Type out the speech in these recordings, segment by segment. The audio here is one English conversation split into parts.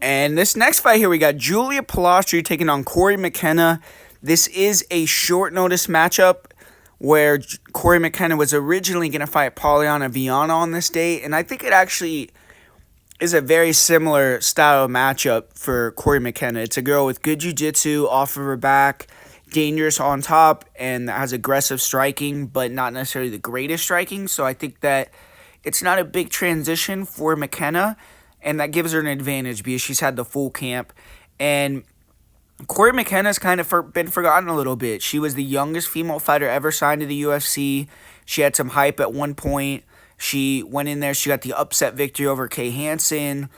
And this next fight here, we got Julia Polastri taking on Cory McKenna. This is a short notice matchup where Cory McKenna was originally going to fight Polyana Viana on this date. And I think it actually is a very similar style of matchup for Cory McKenna. It's a girl with good jiu-jitsu off of her back, dangerous on top, and has aggressive striking, but not necessarily the greatest striking. So I think that it's not a big transition for McKenna, and that gives her an advantage because she's had the full camp. And Cory McKenna's kind of been forgotten a little bit. She was the youngest female fighter ever signed to the UFC. She had some hype at one point. She went in there, she got the upset victory over Kay Hansen,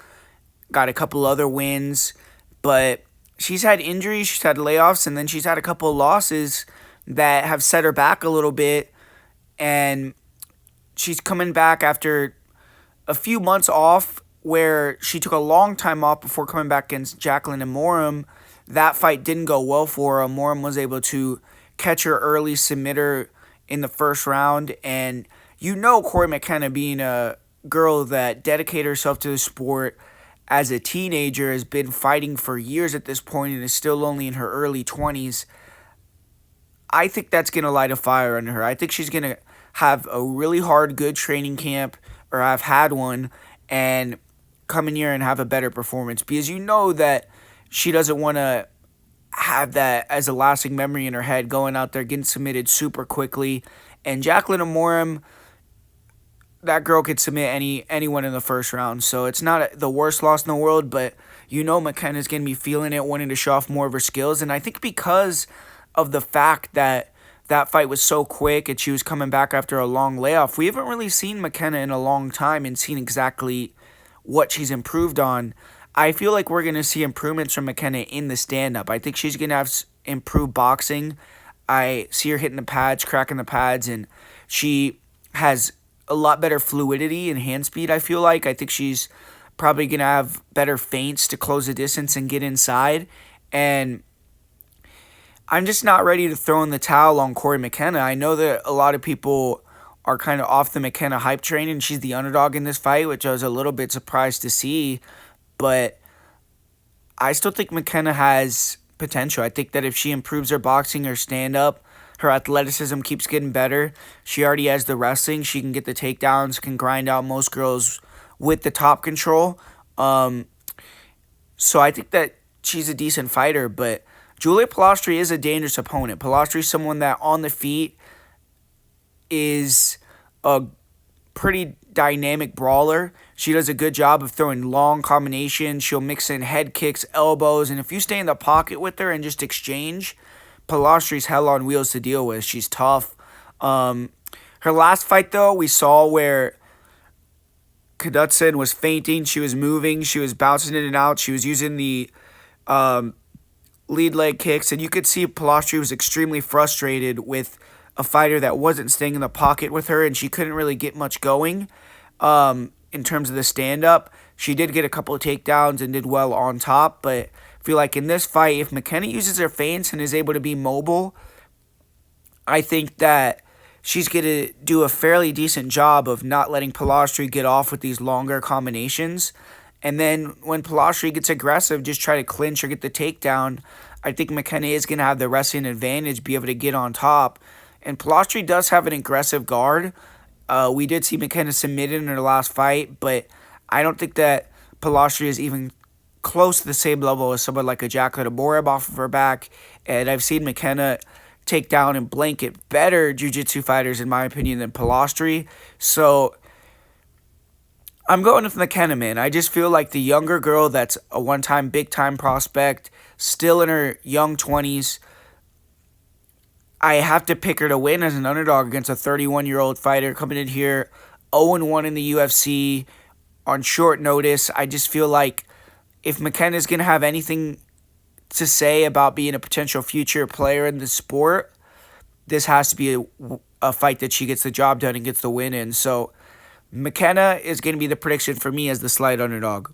got a couple other wins, but she's had injuries, she's had layoffs, and then she's had a couple of losses that have set her back a little bit, and she's coming back after a few months off where she took a long time off before coming back against Jacqueline Amorim. That fight didn't go well for her. Amorim was able to catch her early, submit her in the first round, and you know Cory McKenna, being a girl that dedicated herself to the sport as a teenager, has been fighting for years at this point and is still only in her early 20s. I think that's going to light a fire under her. I think she's going to have a really hard, good training camp, or have had one, and come in here and have a better performance. Because you know that she doesn't want to have that as a lasting memory in her head, going out there, getting submitted super quickly. And Jacqueline Amorim, that girl could submit anyone in the first round. So it's not the worst loss in the world, but you know McKenna's going to be feeling it, wanting to show off more of her skills. And I think because of the fact that that fight was so quick and she was coming back after a long layoff, we haven't really seen McKenna in a long time and seen exactly what she's improved on. I feel like we're going to see improvements from McKenna in the stand-up. I think she's going to have improved boxing. I see her hitting the pads, cracking the pads, and she has a lot better fluidity and hand speed, I feel like. I think she's probably going to have better feints to close the distance and get inside. And I'm just not ready to throw in the towel on Cory McKenna. I know that a lot of people are kind of off the McKenna hype train, and she's the underdog in this fight, which I was a little bit surprised to see. But I still think McKenna has potential. I think that if she improves her boxing, her stand-up, her athleticism keeps getting better. She already has the wrestling. She can get the takedowns, can grind out most girls with the top control. So I think that she's a decent fighter, but Julia Polastri is a dangerous opponent. Polastri is someone that on the feet is a pretty dynamic brawler. She does a good job of throwing long combinations. She'll mix in head kicks, elbows, and if you stay in the pocket with her and just exchange, Polastri's hell on wheels to deal with. She's tough. Her last fight, though, we saw where Knudsen was fainting. She was moving. She was bouncing in and out. She was using the lead leg kicks. And you could see Polastri was extremely frustrated with a fighter that wasn't staying in the pocket with her, and she couldn't really get much going in terms of the stand-up. She did get a couple of takedowns and did well on top, but I feel like in this fight, if McKenna uses her feints and is able to be mobile, I think that she's going to do a fairly decent job of not letting Polastri get off with these longer combinations. And then when Polastri gets aggressive, just try to clinch or get the takedown. I think McKenna is going to have the wrestling advantage, be able to get on top. And Polastri does have an aggressive guard. We did see McKenna submitted in her last fight, but I don't think that Polastri is even close to the same level as someone like a Jacqueline Amorim off of her back. And I've seen McKenna take down and blanket better jiu-jitsu fighters, in my opinion, than Polastri. So I'm going with McKenna, man. I just feel like the younger girl that's a one-time, big-time prospect, still in her young 20s, I have to pick her to win as an underdog against a 31-year-old fighter coming in here 0-1 in the UFC on short notice. I just feel like if McKenna is going to have anything to say about being a potential future player in the sport, this has to be a fight that she gets the job done and gets the win in. So McKenna is going to be the prediction for me as the slight underdog.